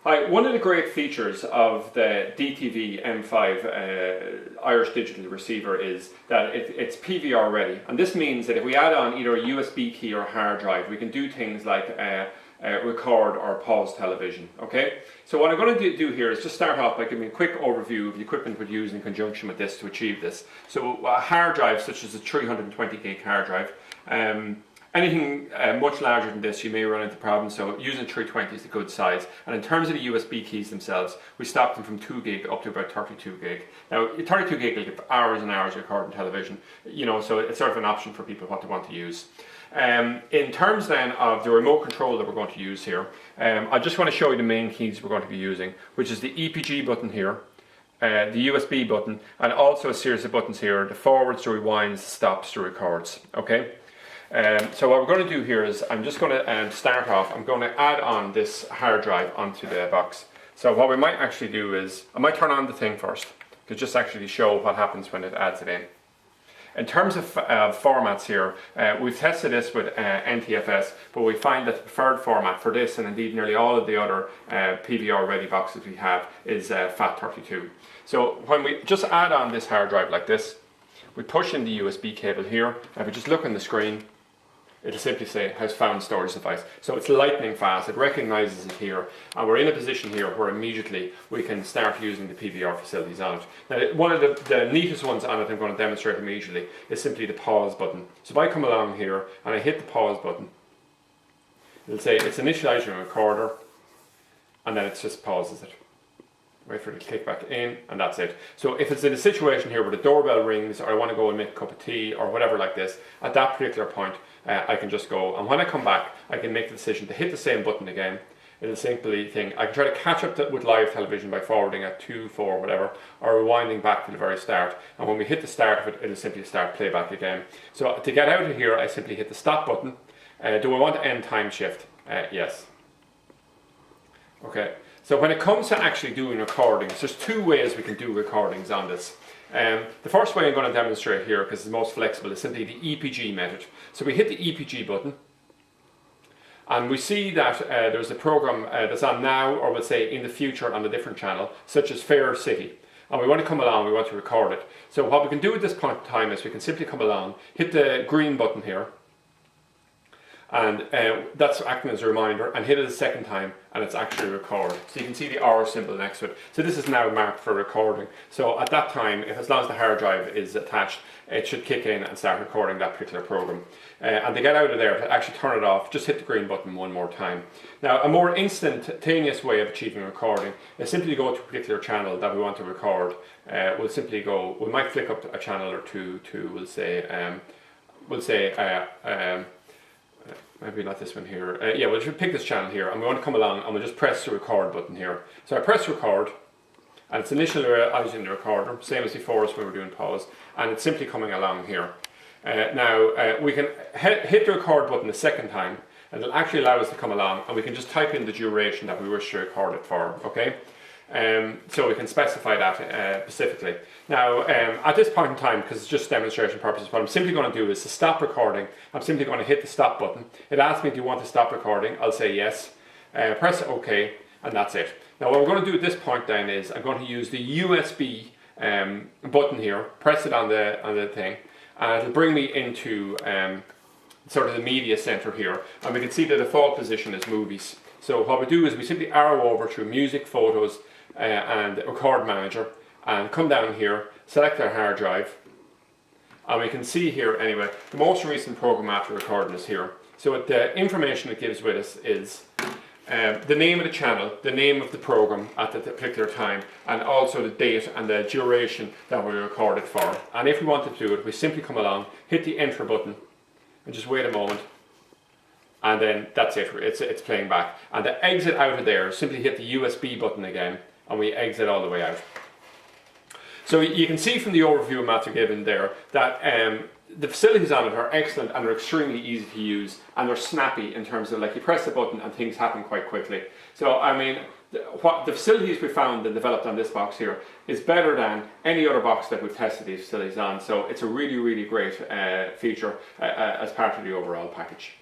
Hi, one of the great features of the DTV-M5 Irish digital receiver is that it's PVR ready, and this means that if we add on either a USB key or hard drive, we can do things like record or pause television. Okay, so what I'm going to do here is just start off by giving a quick overview of the equipment we'd use in conjunction with this to achieve this. So a hard drive such as a 320 gig hard drive, anything much larger than this you may run into problems, so using 320 is a good size. And in terms of the USB keys themselves, we stopped them from 2 gig up to about 32 gig. Now 32 gig will give hours and hours of recording television, you know, so it's sort of an option for people what they want to use. In terms then of the remote control that we're going to use here, I just want to show you the main keys we're going to be using, which is the EPG button here, the USB button, and also a series of buttons here, the forwards, the rewinds, the stops, the records. Okay. So what we're going to do here is I'm just going to start off. I'm going to add on this hard drive onto the box. So what we might actually do is I might turn on the thing first to just actually show what happens when it adds it in. In terms of formats here, we've tested this with NTFS, but we find that the preferred format for this, and indeed nearly all of the other PVR ready boxes we have, is FAT32. So when we just add on this hard drive like this, we push in the USB cable here, and if we just look on the screen, it'll simply say has found storage device. So it's lightning fast, it recognizes it here, and we're in a position here where immediately we can start using the PVR facilities on it. Now one of the neatest ones on it I'm going to demonstrate immediately is simply the pause button. So if I come along here and I hit the pause button, it'll say it's initializing a recorder, and then it just pauses it. Wait for it to click back in, and that's it. So if it's in a situation here where the doorbell rings, or I want to go and make a cup of tea or whatever like this, at that particular point I can just go, and when I come back I can make the decision to hit the same button again. It'll simply think, I can try to catch up with live television by forwarding at 2, 4, whatever, or rewinding back to the very start, and when we hit the start of it, it'll simply start playback again. So to get out of here I simply hit the stop button. Do I want to end time shift? Yes. Okay. So when it comes to actually doing recordings, there's 2 ways we can do recordings on this. The first way I'm going to demonstrate here, because it's the most flexible, is simply the EPG method. So we hit the EPG button, and we see that there's a program that's on now, or we'll say in the future on a different channel, such as Fair City. And we want to come along, we want to record it. So what we can do at this point in time is we can simply come along, hit the green button here, and that's acting as a reminder, and hit it a second time and it's actually recorded. So you can see the R symbol next to it. So this is now marked for recording. So at that time, as long as the hard drive is attached, it should kick in and start recording that particular program. And to get out of there, to actually turn it off, just hit the green button one more time. Now a more instantaneous way of achieving recording is simply to go to a particular channel that we want to record. We'll simply go, we might flick up a channel or two to, we'll say maybe not this one here. Yeah, we'll just pick this channel here, and we want to come along and we'll just press the record button here. So I press record, and it's initializing the recorder, same as before as when we were doing pause, and it's simply coming along here. Now we can hit the record button a second time, and it'll actually allow us to come along, and we can just type in the duration that we wish to record it for. Okay. So we can specify that specifically. Now at this point in time, because it's just demonstration purposes, what I'm simply going to do is to stop recording. I'm simply going to hit the stop button. It asks me, do you want to stop recording? I'll say yes. Press OK, and that's it. Now what we're going to do at this point then is I'm going to use the USB button here, press it on the thing, and it'll bring me into sort of the media center here, and we can see the default position is movies. So what we do is we simply arrow over through music, photos, and record manager, and come down here, select our hard drive, and we can see here anyway the most recent program after recording is here. So the information it gives with us is the name of the channel, the name of the program at the particular time, and also the date and the duration that we recorded for. And if we wanted to do it, we simply come along, hit the enter button, and just wait a moment, and then that's it, it's playing back. And to exit out of there, simply hit the USB button again, and we exit all the way out. So you can see from the overview Matthew given there that the facilities on it are excellent, and they're extremely easy to use, and they're snappy in terms of, like, you press the button and things happen quite quickly. So I mean, what the facilities we found and developed on this box here is better than any other box that we've tested these facilities on. So it's a really, really great feature as part of the overall package.